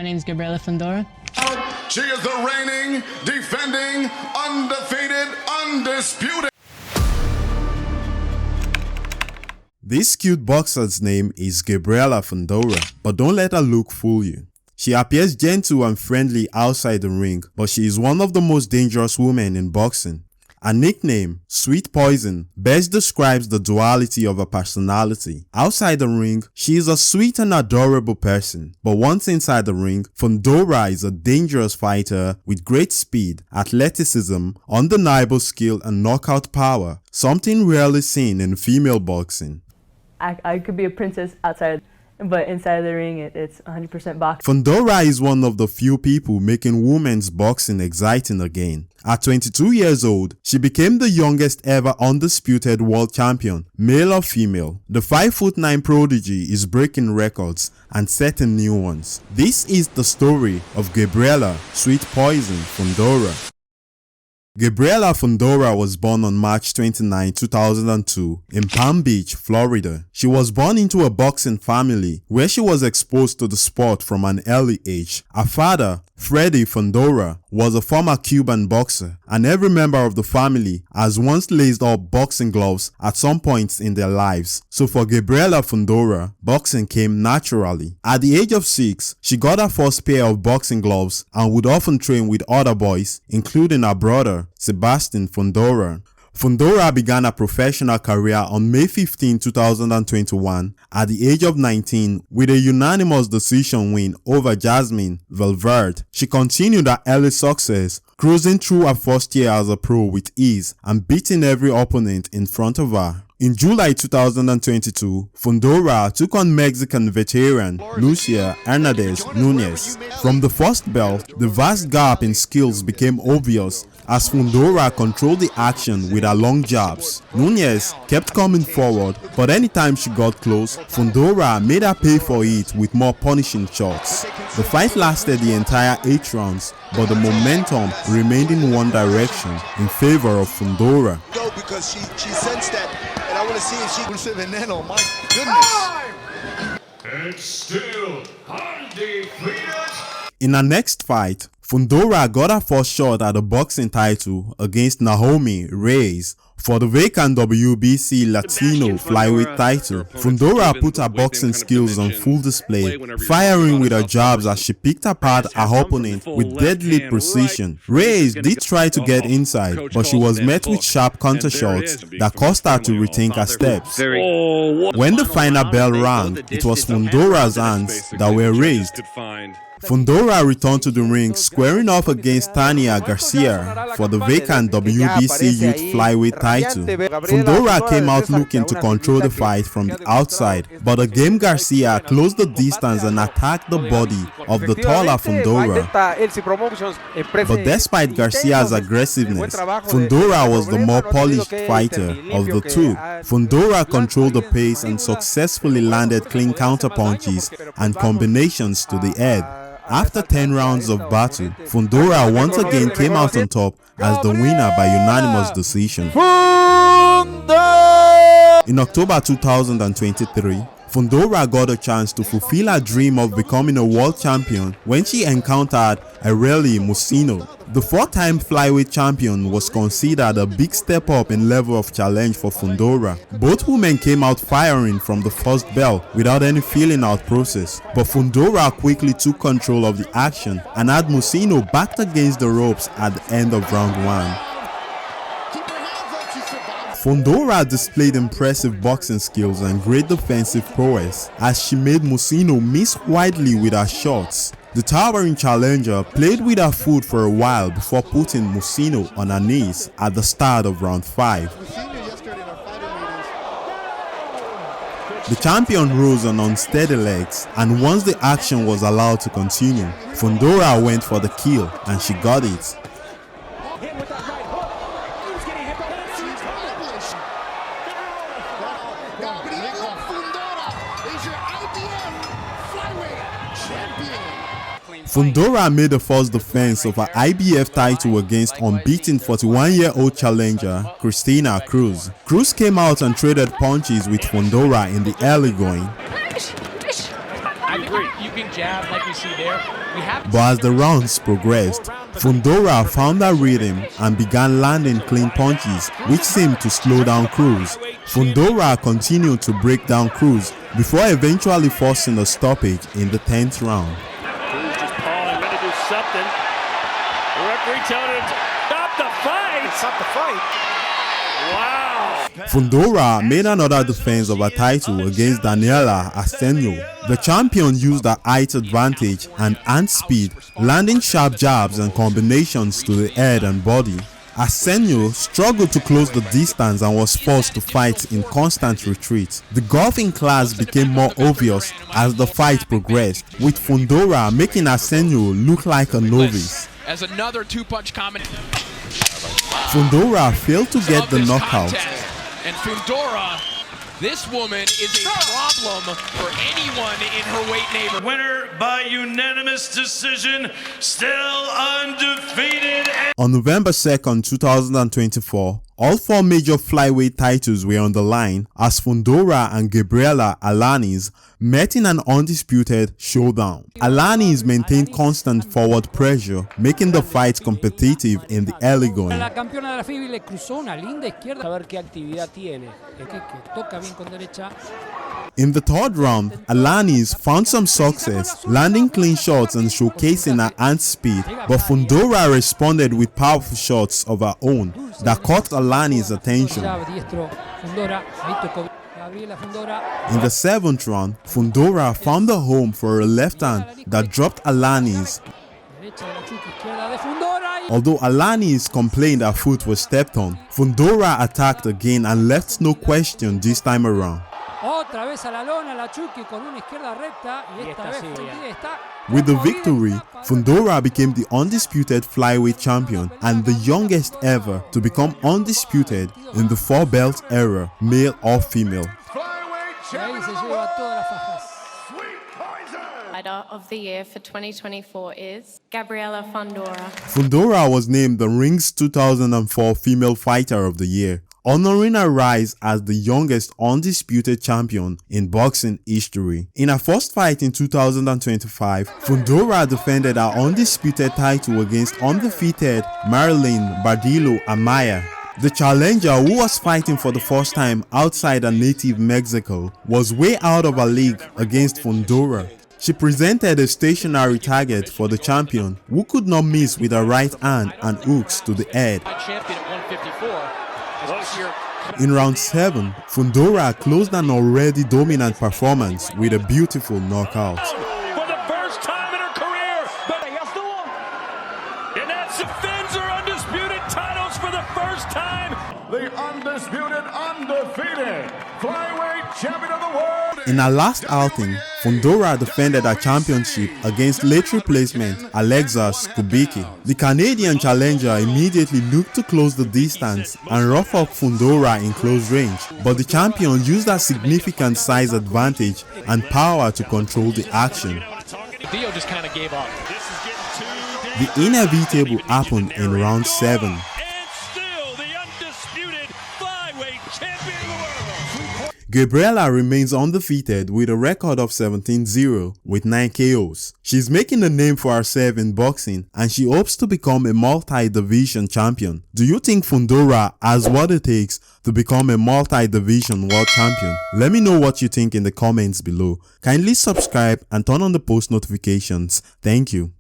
My name is Gabriela Fundora. She is the reigning, defending, undefeated, undisputed. This cute boxer's name is Gabriela Fundora, but don't let her look fool you. She appears gentle and friendly outside the ring, but she is one of the most dangerous women in boxing. Her nickname, Sweet Poison, best describes the duality of her personality. Outside the ring, she is a sweet and adorable person, but once inside the ring, Fundora is a dangerous fighter with great speed, athleticism, undeniable skill and knockout power, something rarely seen in female boxing. I could be a princess outside, but inside the ring, it's 100% boxing. Fundora is one of the few people making women's boxing exciting again. At 22 years old, she became the youngest ever undisputed world champion, male or female. The 5'9" prodigy is breaking records and setting new ones. This is the story of Gabriela Sweet Poison Fundora. Gabriela Fundora was born on March 29, 2002 in Palm Beach, Florida. She was born into a boxing family where she was exposed to the sport from an early age. Her father, Freddy Fundora, was a former Cuban boxer, and every member of the family has once laced up boxing gloves at some points in their lives. So for Gabriela Fundora, boxing came naturally. At the age of 6, she got her first pair of boxing gloves and would often train with other boys, including her brother, Sebastian Fundora. Fundora began a professional career on May 15, 2021 at the age of 19 with a unanimous decision win over Jasmine Valverde. She continued her early success, cruising through her first year as a pro with ease and beating every opponent in front of her. In July 2022, Fundora took on Mexican veteran Lucia Hernandez Nunez. From the first belt, the vast gap in skills became obvious as Fundora controlled the action with her long jabs. Nunez kept coming forward, but anytime she got close, Fundora made her pay for it with more punishing shots. The fight lasted the entire 8 rounds, but the momentum remained in one direction in favor of Fundora. Because she sensed that, and I want to see if she was veneno. My goodness. And still undefeated. In her next fight, Fundora got her first shot at the boxing title against Naomi Reyes for the vacant WBC Latino flyweight title. Fundora put her boxing skills on full display, firing with her jabs as she picked apart her opponent with deadly precision. Reyes did try to get inside, but she was met with sharp counter shots that caused her to rethink her steps. When the final bell rang, it was Fundora's hands that were raised. Fundora returned to the ring, squaring off against Tania Garcia for the vacant WBC Youth Flyweight title. Fundora came out looking to control the fight from the outside, but again Garcia closed the distance and attacked the body of the taller Fundora. But despite Garcia's aggressiveness, Fundora was the more polished fighter of the two. Fundora controlled the pace and successfully landed clean counterpunches and combinations to the head. After 10 rounds of battle, Fundora once again came out on top as the winner by unanimous decision. In October 2023, Fundora got a chance to fulfill her dream of becoming a world champion when she encountered Arely Musino. The 4-time flyweight champion was considered a big step up in level of challenge for Fundora. Both women came out firing from the first bell without any feeling out process, but Fundora quickly took control of the action and had Musino backed against the ropes at the end of round 1. Fundora displayed impressive boxing skills and great defensive prowess as she made Musino miss widely with her shots. The towering challenger played with her foot for a while before putting Musino on her knees at the start of round 5. The champion rose on unsteady legs, and once the action was allowed to continue, Fundora went for the kill and she got it. Fundora made the first defense of her IBF title against unbeaten 41-year-old challenger Cristina Cruz. Cruz came out and traded punches with Fundora in the early going. I agree. You can jab like we see there. But as the rounds progressed, Fundora found her rhythm and began landing clean punches, which seemed to slow down Cruz. Fundora continued to break down Cruz before eventually forcing a stoppage in the 10th round. Cruz just pawing, ready to do something. The referee telling him to stop the fight. Stop the fight. Wow. Fundora made another defense of her title against Daniela Asenio. The champion used her height advantage and hand speed, landing sharp jabs and combinations to the head and body. Asenio struggled to close the distance and was forced to fight in constant retreat. The golfing class became more obvious as the fight progressed, with Fundora making Asenio look like a novice. As another two-punch comment. Fundora failed to get the knockout. And Fundora, this woman is a problem for anyone in her weight neighborhood. Winner by unanimous decision, still undefeated. On November 2nd, 2024, all four major flyweight titles were on the line as Fundora and Gabriela Alanis met in an undisputed showdown. Alanis maintained constant forward pressure, making the fight competitive in the early going. La campeona de la FIBI le cruzó una linda izquierda. A ver qué actividad tiene. Que toca bien con derecha. In the third round, Alanis found some success, landing clean shots and showcasing her hand speed, but Fundora responded with powerful shots of her own that caught Alanis' attention. In the 7th round, Fundora found a home for a left hand that dropped Alanis. Although Alanis complained her foot was stepped on, Fundora attacked again and left no question this time around. With the victory, Fundora became the undisputed flyweight champion and the youngest ever to become undisputed in the four-belt era, male or female. Fighter of the year for 2024 is Gabriela Fundora. Fundora was named the Rings 2004 Female Fighter of the Year, honoring her rise as the youngest undisputed champion in boxing history. In her first fight in 2025, Fundora defended her undisputed title against undefeated Marilyn Bardillo Amaya. The challenger, who was fighting for the first time outside her native Mexico, was way out of her league against Fundora. She presented a stationary target for the champion, who could not miss with her right hand and hooks to the head. In round 7, Fundora closed an already dominant performance with a beautiful knockout. For the first time in her career, and that defends her undisputed titles for the first time. The undisputed, undefeated flyweight champion of the world. In her last outing, Fundora defended her championship against late replacement Alexa Skubicki. The Canadian challenger immediately looked to close the distance and rough up Fundora in close range, but the champion used her significant size advantage and power to control the action. Dio just kind of gave up. The inevitable happened in round 7. Gabriela remains undefeated with a record of 17-0 with 9 KOs. She's making a name for herself in boxing and she hopes to become a multi-division champion. Do you think Fundora has what it takes to become a multi-division world champion? Let me know what you think in the comments below. Kindly subscribe and turn on the post notifications. Thank you.